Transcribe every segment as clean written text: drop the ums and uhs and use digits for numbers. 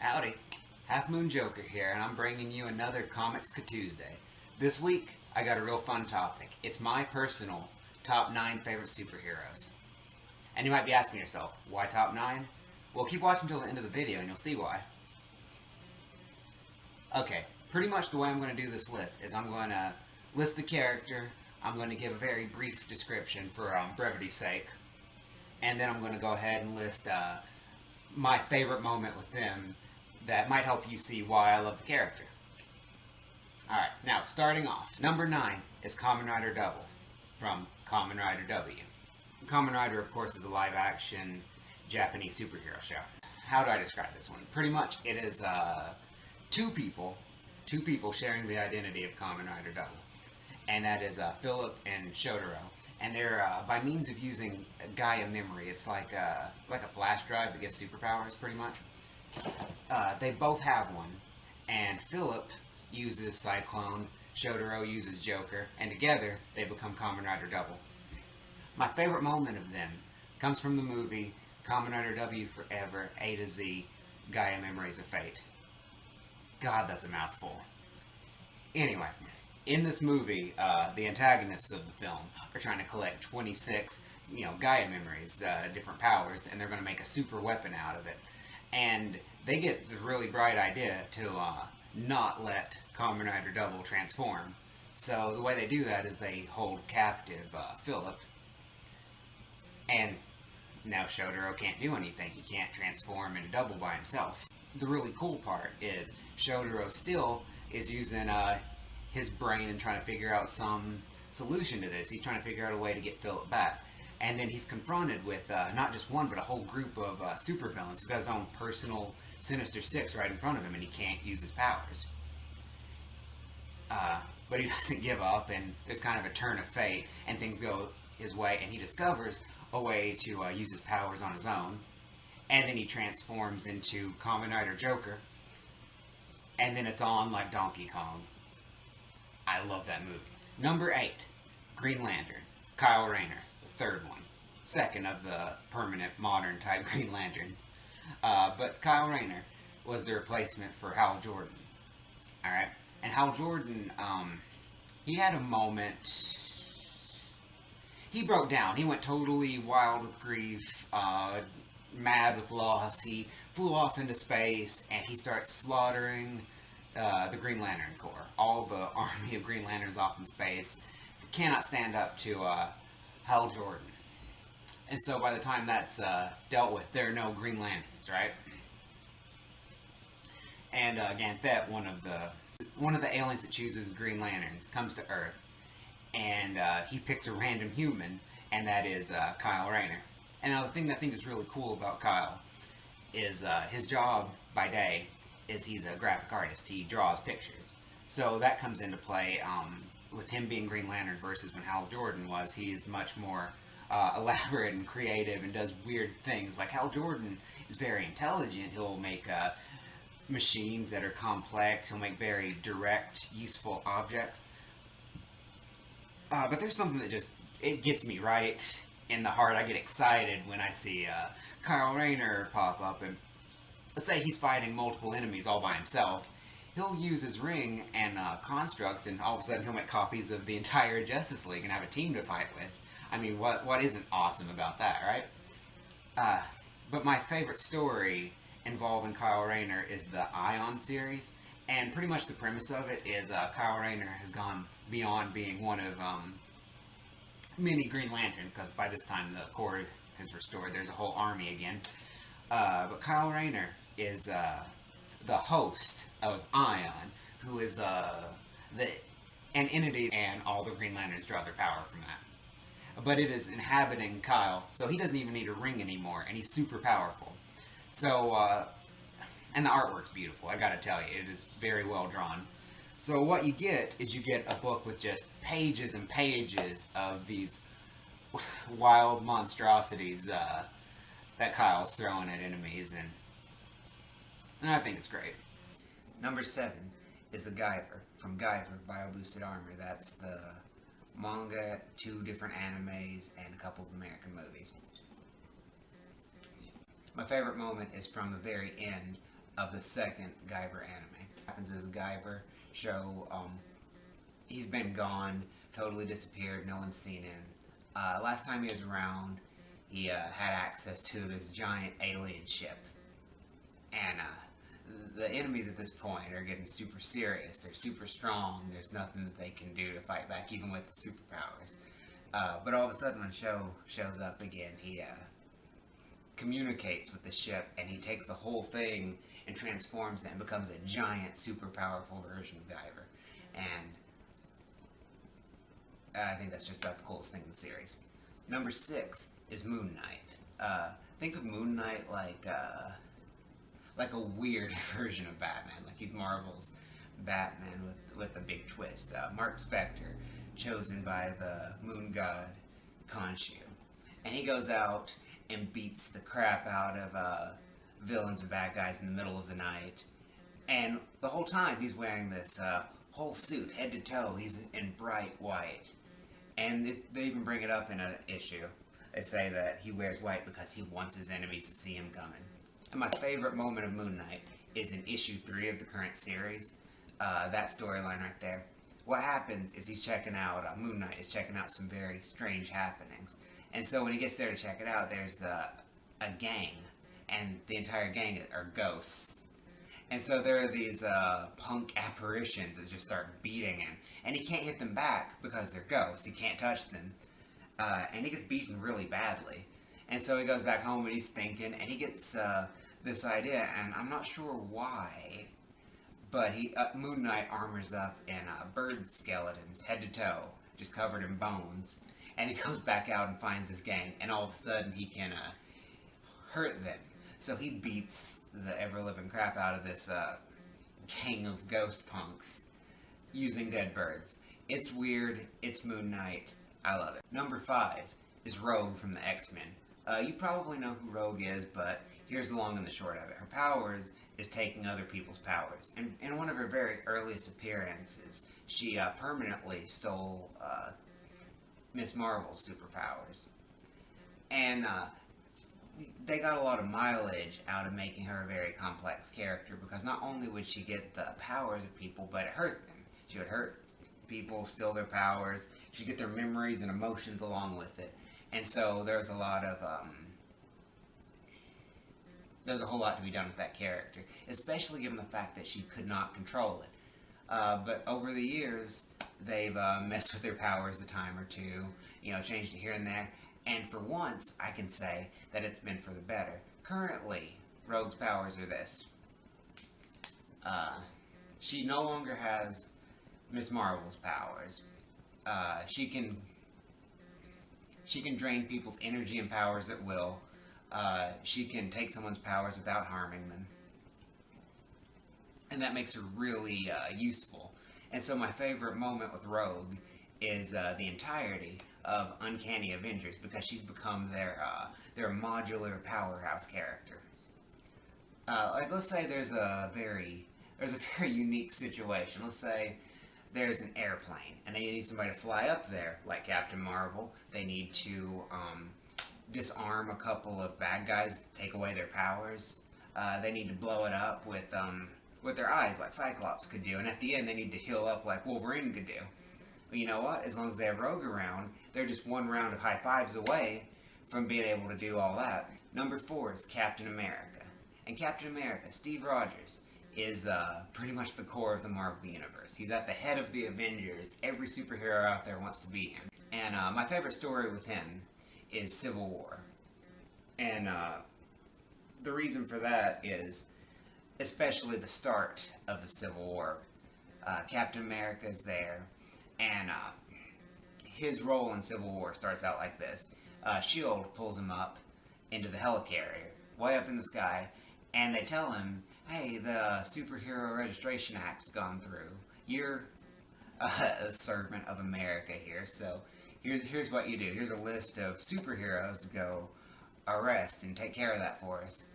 Howdy, Half Moon Joker here, and I'm bringing you another Comics Tuesday. This week, I got a real fun topic. It's my personal top 9 favorite superheroes. And you might be asking yourself, why top 9? Well, keep watching until the end of the video and you'll see why. Okay, pretty much the way I'm going to do this list is I'm going to list the character, I'm going to give a very brief description for brevity's sake, and then I'm going to go ahead and list my favorite moment with them that might help you see why I love the character. Alright, now starting off. Number 9 is Kamen Rider Double from Kamen Rider W. Kamen Rider, of course, is a live-action Japanese superhero show. How do I describe this one? Pretty much, it is two people sharing the identity of Kamen Rider Double. And that is Philip and Shotaro. And they're, by means of using Gaia memory, it's like a flash drive that gives superpowers, pretty much. They both have one, and Philip uses Cyclone, Shotaro uses Joker, and together they become Kamen Rider Double. My favorite moment of them comes from the movie Kamen Rider W Forever, A to Z, Gaia Memories of Fate. God, that's a mouthful. Anyway, in this movie, the antagonists of the film are trying to collect 26, Gaia memories, different powers, and they're going to make a super weapon out of it. And they get the really bright idea to not let Kamen Rider Double transform. So the way they do that is they hold captive Philip. And now Shotaro can't do anything. He can't transform into Double by himself. The really cool part is Shotaro still is using his brain and trying to figure out some solution to this. He's trying to figure out a way to get Philip back. And then he's confronted with not just one, but a whole group of supervillains. He's got his own personal Sinister Six right in front of him, and he can't use his powers. But he doesn't give up, and there's kind of a turn of fate, and things go his way, and he discovers a way to use his powers on his own. And then he transforms into Kamen Rider Joker, and then it's on like Donkey Kong. I love that movie. Number 8, Green Lantern, Kyle Rayner. Third one. Second of the permanent modern type Green Lanterns. But Kyle Rayner was the replacement for Hal Jordan. Alright? And Hal Jordan, he had a moment. He broke down. He went totally wild with grief, mad with loss. He flew off into space, and he starts slaughtering the Green Lantern Corps. All the army of Green Lanterns off in space cannot stand up to Hal Jordan. And so by the time that's dealt with, there are no Green Lanterns, right? And Ganthet, one of the aliens that chooses Green Lanterns, comes to Earth, and he picks a random human, and that is Kyle Rayner. And now the thing that I think is really cool about Kyle is his job by day is he's a graphic artist. He draws pictures. So that comes into play with him being Green Lantern versus when Hal Jordan was. He's much more elaborate and creative and does weird things. Like Hal Jordan is very intelligent. He'll make machines that are complex. He'll make very direct, useful objects. But there's something that it gets me right in the heart. I get excited when I see Kyle Rayner pop up, and let's say he's fighting multiple enemies all by himself. He'll use his ring and constructs, and all of a sudden he'll make copies of the entire Justice League and have a team to fight with. I mean, what isn't awesome about that, right? But my favorite story involving Kyle Rayner is the Ion series, and pretty much the premise of it is Kyle Rayner has gone beyond being one of many Green Lanterns, because by this time the Corps is restored. There's a whole army again. But Kyle Rayner is the host of Ion, who is an entity, and all the Green Lanterns draw their power from that. But it is inhabiting Kyle, so he doesn't even need a ring anymore, and he's super powerful. So, and the artwork's beautiful, I gotta tell you, it is very well drawn. So what you get is you get a book with just pages and pages of these wild monstrosities that Kyle's throwing at enemies, and I think it's great. Number 7 is the Guyver from Guyver Bio-Boosted Armor. That's the manga, 2 different animes, and a couple of American movies. My favorite moment is from the very end of the second Guyver anime. What happens is Guyver show, he's been gone, totally disappeared, no one's seen him. Last time he was around, he had access to this giant alien ship. And the enemies at this point are getting super serious. They're super strong. There's nothing that they can do to fight back, even with the superpowers. But all of a sudden, when Show shows up again, he communicates with the ship, and he takes the whole thing and transforms it and becomes a giant, super powerful version of Guyver. And I think that's just about the coolest thing in the series. Number 6 is Moon Knight. Think of Moon Knight like a weird version of Batman. Like he's Marvel's Batman with a big twist. Mark Spector, chosen by the moon god Khonshu. And he goes out and beats the crap out of villains and bad guys in the middle of the night. And the whole time he's wearing this whole suit, head to toe. He's in bright white. And they even bring it up in an issue. They say that he wears white because he wants his enemies to see him coming. And my favorite moment of Moon Knight is in issue 3 of the current series. That storyline right there. What happens is he's checking out, Moon Knight is checking out some very strange happenings. And so when he gets there to check it out, there's a gang. And the entire gang are ghosts. And so there are these punk apparitions that just start beating him. And he can't hit them back because they're ghosts. He can't touch them. And he gets beaten really badly. And so he goes back home and he's thinking, and he gets this idea, and I'm not sure why, but Moon Knight armors up in bird skeletons, head to toe, just covered in bones. And he goes back out and finds this gang, and all of a sudden he can hurt them. So he beats the ever-living crap out of this gang of ghost punks using dead birds. It's weird, it's Moon Knight, I love it. Number 5 is Rogue from the X-Men. You probably know who Rogue is, but here's the long and the short of it. Her powers is taking other people's powers. And in one of her very earliest appearances, she permanently stole Miss Marvel's superpowers. And they got a lot of mileage out of making her a very complex character, because not only would she get the powers of people, but it hurt them. She would hurt people, steal their powers. She'd get their memories and emotions along with it. And so there's a lot of there's a whole lot to be done with that character, especially given the fact that she could not control it. But over the years, they've messed with their powers a time or two, changed it here and there. And for once, I can say that it's been for the better. Currently, Rogue's powers are this. She no longer has Miss Marvel's powers. She can drain people's energy and powers at will. She can take someone's powers without harming them. And that makes her really useful. And so my favorite moment with Rogue is the entirety of Uncanny Avengers, because she's become their modular powerhouse character. Like, let's say there's a very unique situation. Let's say there's an airplane, and they need somebody to fly up there, like Captain Marvel. They need to disarm a couple of bad guys, take away their powers. They need to blow it up with their eyes, like Cyclops could do. And at the end, they need to heal up like Wolverine could do. But you know what? As long as they have Rogue around, they're just one round of high fives away from being able to do all that. Number 4 is Captain America. And Captain America, Steve Rogers, is pretty much the core of the Marvel Universe. He's at the head of the Avengers. Every superhero out there wants to be him. And my favorite story with him is Civil War. And the reason for that is especially the start of the Civil War. Captain America is there, and his role in Civil War starts out like this. S.H.I.E.L.D. pulls him up into the helicarrier, way up in the sky, and they tell him, hey, the Superhero Registration Act's gone through. You're a servant of America here, so here's what you do. Here's a list of superheroes to go arrest and take care of that for us.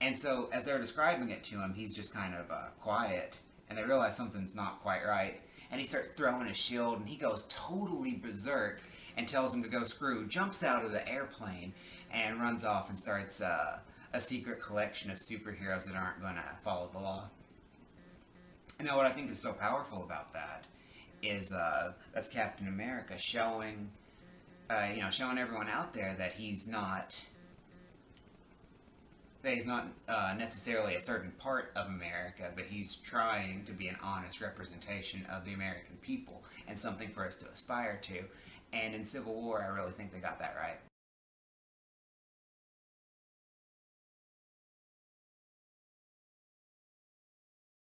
And so, as they're describing it to him, he's just kind of quiet, and they realize something's not quite right. And he starts throwing his shield, and he goes totally berserk and tells him to go screw, jumps out of the airplane, and runs off and starts a secret collection of superheroes that aren't going to follow the law. And now what I think is so powerful about that is that's Captain America showing, showing everyone out there that he's not necessarily a certain part of America, but he's trying to be an honest representation of the American people and something for us to aspire to. And in Civil War, I really think they got that right.